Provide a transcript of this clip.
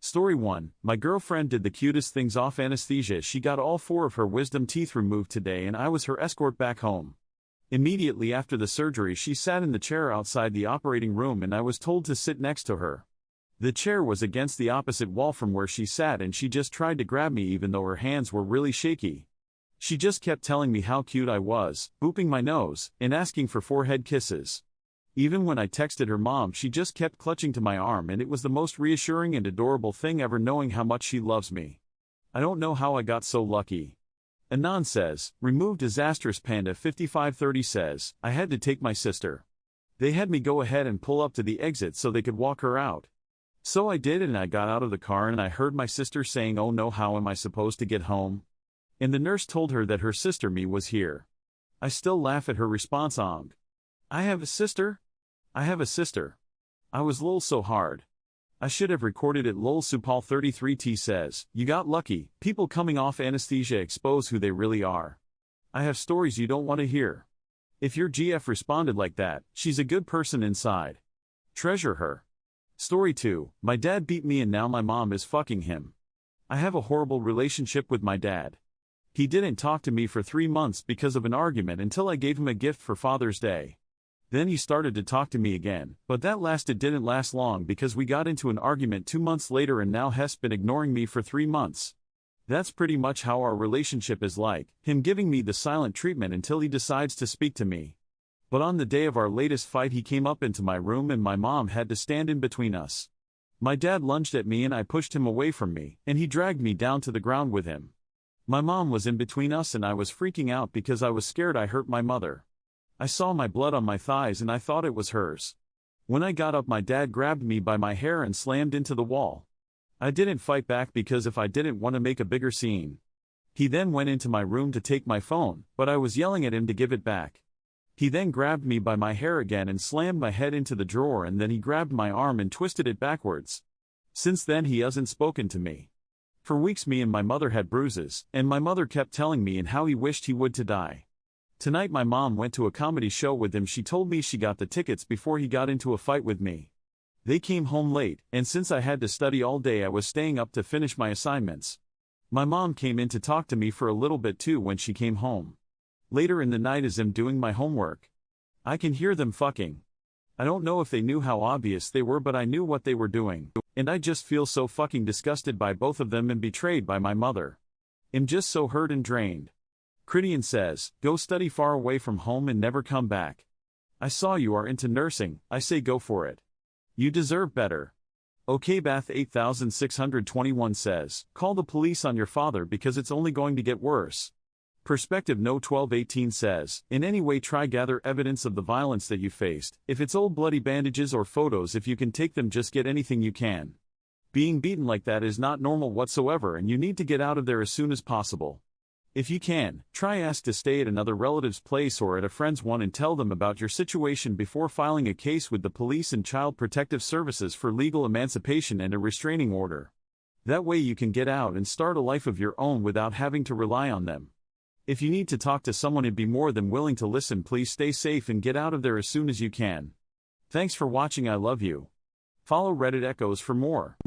Story 1. My girlfriend did the cutest things off anesthesia. She got all 4 of her wisdom teeth removed today and I was her escort back home. Immediately after the surgery she sat in the chair outside the operating room and I was told to sit next to her. The chair was against the opposite wall from where she sat and she just tried to grab me even though her hands were really shaky. She just kept telling me how cute I was, booping my nose, and asking for forehead kisses. Even when I texted her mom she just kept clutching to my arm and it was the most reassuring and adorable thing ever knowing how much she loves me. I don't know how I got so lucky. Anon says, remove disastrous Panda 5530 says, I had to take my sister. They had me go ahead and pull up to the exit so they could walk her out. So I did and I got out of the car and I heard my sister saying, oh no, how am I supposed to get home? And the nurse told her that her sister me was here. I still laugh at her response. I have a sister? I have a sister. I was lol so hard. I should have recorded it. Lol Supal 33T says, you got lucky. People coming off anesthesia expose who they really are. I have stories you don't want to hear. If your GF responded like that, she's a good person inside. Treasure her. Story 2. My dad beat me and now my mom is fucking him. I have a horrible relationship with my dad. He didn't talk to me for 3 months because of an argument until I gave him a gift for Father's Day. Then he started to talk to me again, but that didn't last long because we got into an argument 2 months later and now he's been ignoring me for 3 months. That's pretty much how our relationship is like, him giving me the silent treatment until he decides to speak to me. But on the day of our latest fight he came up into my room and my mom had to stand in between us. My dad lunged at me and I pushed him away from me, and he dragged me down to the ground with him. My mom was in between us and I was freaking out because I was scared I hurt my mother. I saw my blood on my thighs and I thought it was hers. When I got up my dad grabbed me by my hair and slammed into the wall. I didn't fight back because if I didn't want to make a bigger scene. He then went into my room to take my phone, but I was yelling at him to give it back. He then grabbed me by my hair again and slammed my head into the drawer and then he grabbed my arm and twisted it backwards. Since then he hasn't spoken to me. For weeks me and my mother had bruises, and my mother kept telling me and how he wished he would to die. Tonight my mom went to a comedy show with him. She told me she got the tickets before he got into a fight with me. They came home late, and since I had to study all day I was staying up to finish my assignments. My mom came in to talk to me for a little bit too when she came home. Later in the night as I'm doing my homework. I can hear them fucking. I don't know if they knew how obvious they were but I knew what they were doing, and I just feel so fucking disgusted by both of them and betrayed by my mother. I'm just so hurt and drained. Critian says, go study far away from home and never come back. I saw you are into nursing, I say go for it. You deserve better. OK Bath 8621 says, call the police on your father because it's only going to get worse. Perspective No 1218 says, in any way try gather evidence of the violence that you faced, if it's old bloody bandages or photos if you can take them just get anything you can. Being beaten like that is not normal whatsoever and you need to get out of there as soon as possible. If you can, try ask to stay at another relative's place or at a friend's one and tell them about your situation before filing a case with the police and Child Protective Services for legal emancipation and a restraining order. That way you can get out and start a life of your own without having to rely on them. If you need to talk to someone and be more than willing to listen, please stay safe and get out of there as soon as you can. Thanks for watching. I love you. Follow Reddit Echoes for more.